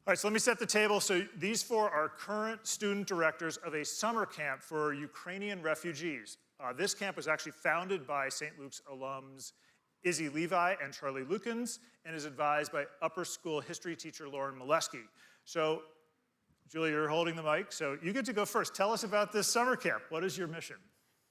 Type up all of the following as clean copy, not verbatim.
All right, so let me set the table. So these four are current student directors of a summer camp for Ukrainian refugees. This camp was actually founded by St. Luke's alums Izzy Levi and Charlie Lukens, and is advised by upper school history teacher Lauren Molesky. So, Julia, you're holding the mic, so you get to go first. Tell us about this summer camp. What is your mission?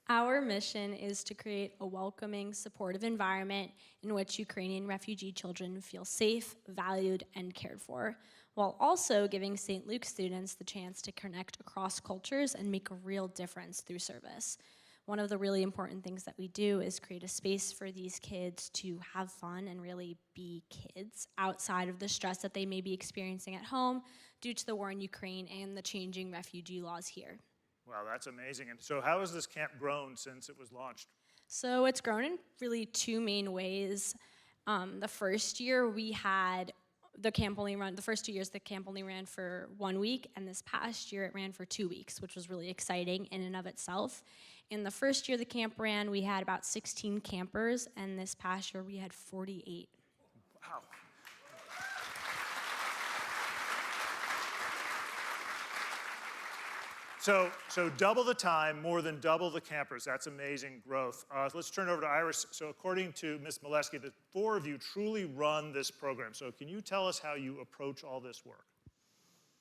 Our mission is to create a welcoming, supportive environment in which Ukrainian refugee children feel safe, valued, and cared for, while also giving St. Luke students the chance to connect across cultures and make a real difference through service. One of the really important things that we do is create a space for these kids to have fun and really be kids outside of the stress that they may be experiencing at home due to the war in Ukraine and the changing refugee laws here. Wow, that's amazing. And so how has this camp grown since it was launched? So it's grown in really two main ways. The first year we had the first 2 years the camp only ran for 1 week, and this past year it ran for 2 weeks, which was really exciting in and of itself. In the first year the camp ran, we had about 16 campers, and this past year we had 48. Wow. So double the time, more than double the campers. That's amazing growth. Let's turn it over to Iris. So according to Ms. Molesky, the four of you truly run this program. So can you tell us how you approach all this work?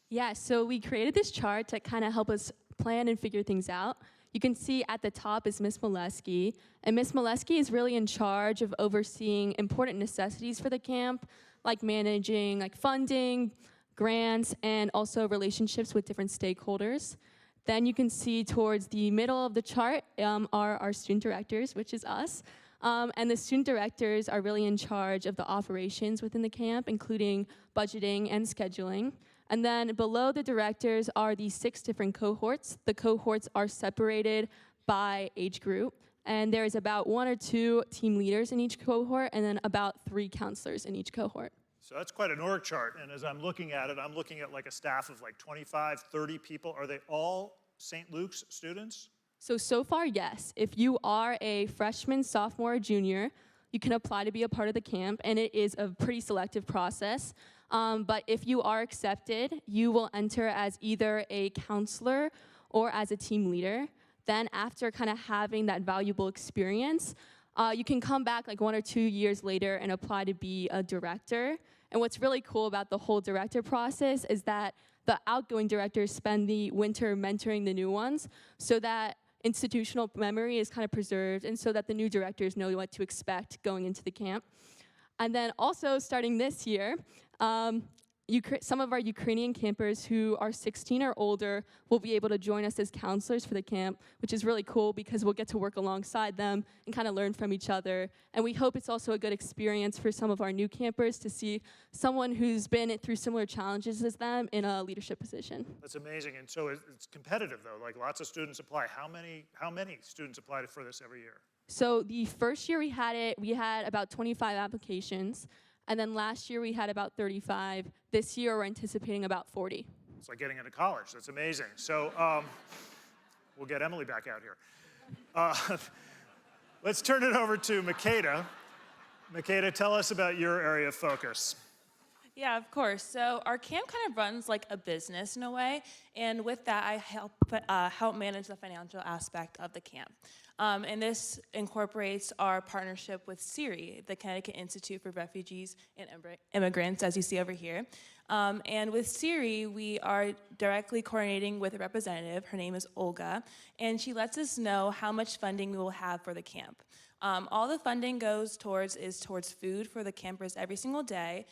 Yeah, so we created this chart to kind of help us plan and figure things out. You can see at the top is Ms. Molesky, and Ms. Molesky is really in charge of overseeing important necessities for the camp, like managing funding, grants, and also relationships with different stakeholders. Then you can see towards the middle of the chart are our student directors, which is us. And the student directors are really in charge of the operations within the camp, including budgeting and scheduling. And then below the directors are the 6 different cohorts. The cohorts are separated by age group. And there is about 1 or 2 team leaders in each cohort, and then about 3 counselors in each cohort. So that's quite an org chart, and as I'm looking at it, I'm looking at a staff of 25, 30 people. Are they all St. Luke's students? So far, yes. If you are a freshman, sophomore, or junior, you can apply to be a part of the camp, and it is a pretty selective process. But if you are accepted, you will enter as either a counselor or as a team leader. Then after kind of having that valuable experience, you can come back 1 or 2 years later and apply to be a director. And what's really cool about the whole director process is that the outgoing directors spend the winter mentoring the new ones so that institutional memory is kind of preserved and so that the new directors know what to expect going into the camp. And then also starting this year, some of our Ukrainian campers who are 16 or older will be able to join us as counselors for the camp, which is really cool because we'll get to work alongside them and kind of learn from each other. And we hope it's also a good experience for some of our new campers to see someone who's been through similar challenges as them in a leadership position. That's amazing. And so it's competitive, though. Lots of students apply. How many students apply for this every year? So the first year we had about 25 applications. And then last year we had about 35. This year we're anticipating about 40. It's like getting into college. That's amazing. So we'll get Emily back out here. Let's turn it over to Makeda. Makeda, tell us about your area of focus. Yeah, of course. So our camp kind of runs like a business in a way, and with that I help manage the financial aspect of the camp. And this incorporates our partnership with CIRI, the Connecticut Institute for Refugees and Immigrants, as you see over here. And with CIRI, we are directly coordinating with a representative. Her name is Olga, and she lets us know how much funding we will have for the camp. All the funding goes towards food for the campers every single day,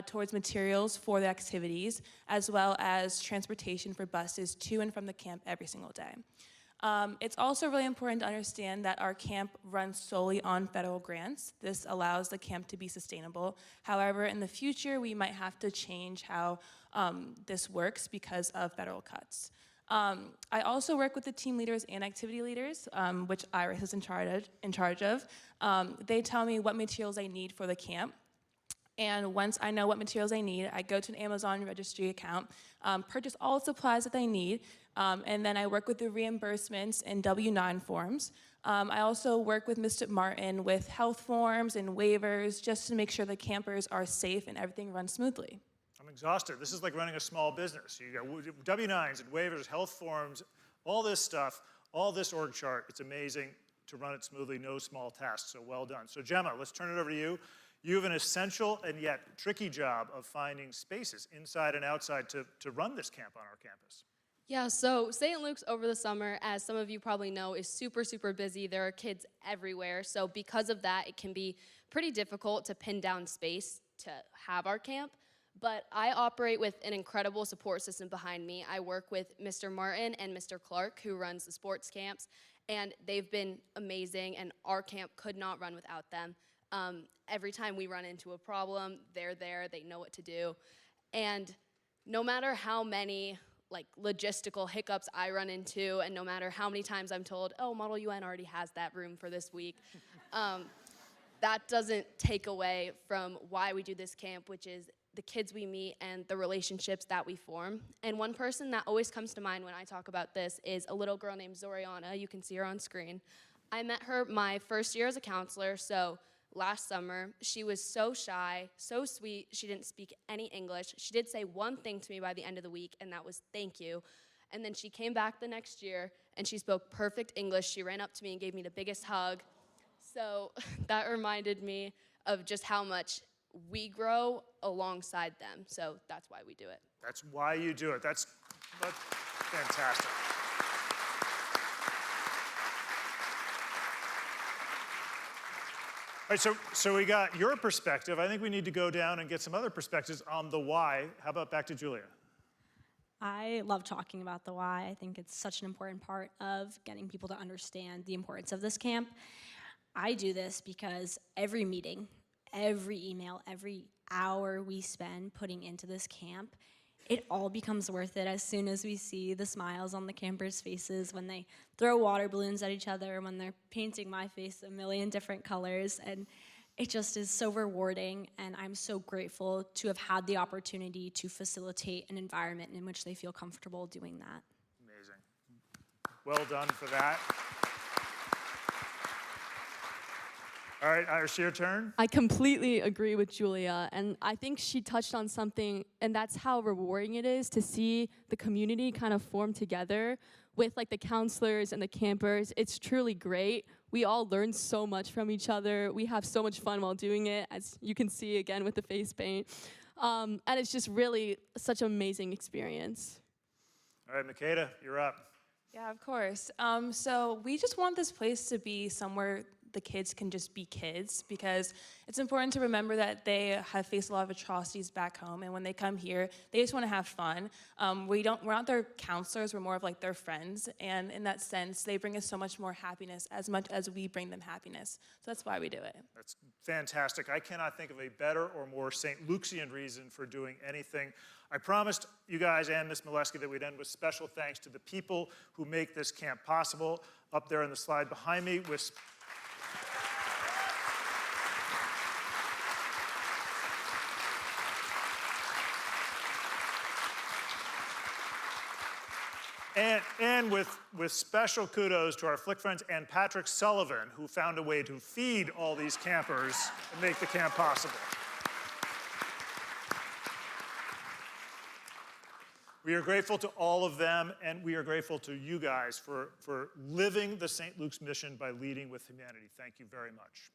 towards materials for the activities, as well as transportation for buses to and from the camp every single day. It's also really important to understand that our camp runs solely on federal grants. This allows the camp to be sustainable. However, in the future, we might have to change how this works because of federal cuts. I also work with the team leaders and activity leaders, which Iris is in charge of. They tell me what materials I need for the camp. And once I know what materials I need, I go to an Amazon registry account, purchase all the supplies that I need, and then I work with the reimbursements and W-9 forms. I also work with Mr. Martin with health forms and waivers just to make sure the campers are safe and everything runs smoothly. I'm exhausted. This is like running a small business. You got W-9s and waivers, health forms, all this stuff, all this org chart. It's amazing to run it smoothly, no small task, so well done. So Gemma, let's turn it over to you. You have an essential and yet tricky job of finding spaces inside and outside to run this camp on our campus. Yeah, so St. Luke's over the summer, as some of you probably know, is super, super busy. There are kids everywhere. So because of that, it can be pretty difficult to pin down space to have our camp. But I operate with an incredible support system behind me. I work with Mr. Martin and Mr. Clark, who runs the sports camps, and they've been amazing, and our camp could not run without them. Every time we run into a problem, they're there, they know what to do. And no matter how many logistical hiccups I run into, and no matter how many times I'm told, oh, Model UN already has that room for this week, that doesn't take away from why we do this camp, which is the kids we meet and the relationships that we form. And one person that always comes to mind when I talk about this is a little girl named Zoriana. You can see her on screen. I met her my first year as a counselor, so last summer. She was so shy, so sweet. She didn't speak any English. She did say one thing to me by the end of the week, and that was thank you. And then she came back the next year, and she spoke perfect English. She ran up to me and gave me the biggest hug. So that reminded me of just how much we grow alongside them. So that's why we do it. That's why you do it. That's fantastic. All right, so we got your perspective. I think we need to go down and get some other perspectives on the why. How about back to Julia? I love talking about the why. I think it's such an important part of getting people to understand the importance of this camp. I do this because every meeting, every email, every hour we spend putting into this camp, it all becomes worth it as soon as we see the smiles on the campers' faces when they throw water balloons at each other, when they're painting my face a million different colors. And it just is so rewarding, and I'm so grateful to have had the opportunity to facilitate an environment in which they feel comfortable doing that. Amazing. Well done for that. All right, Iris, your turn. I completely agree with Julia, and I think she touched on something, and that's how rewarding it is to see the community kind of form together with the counselors and the campers. It's truly great. We all learn so much from each other. We have so much fun while doing it, as you can see again with the face paint. And it's just really such an amazing experience. All right, Makeda, you're up. Yeah, of course. So we just want this place to be somewhere the kids can just be kids, because it's important to remember that they have faced a lot of atrocities back home, and when they come here, they just want to have fun. We're not their counselors, we're more of their friends, and in that sense, they bring us so much more happiness as much as we bring them happiness. So that's why we do it. That's fantastic. I cannot think of a better or more St. Lukean reason for doing anything. I promised you guys and Ms. Molesky that we'd end with special thanks to the people who make this camp possible. Up there on the slide behind me with And with special kudos to our Flick friends and Patrick Sullivan, who found a way to feed all these campers and make the camp possible. We are grateful to all of them, and we are grateful to you guys for living the St. Luke's mission by leading with humanity. Thank you very much.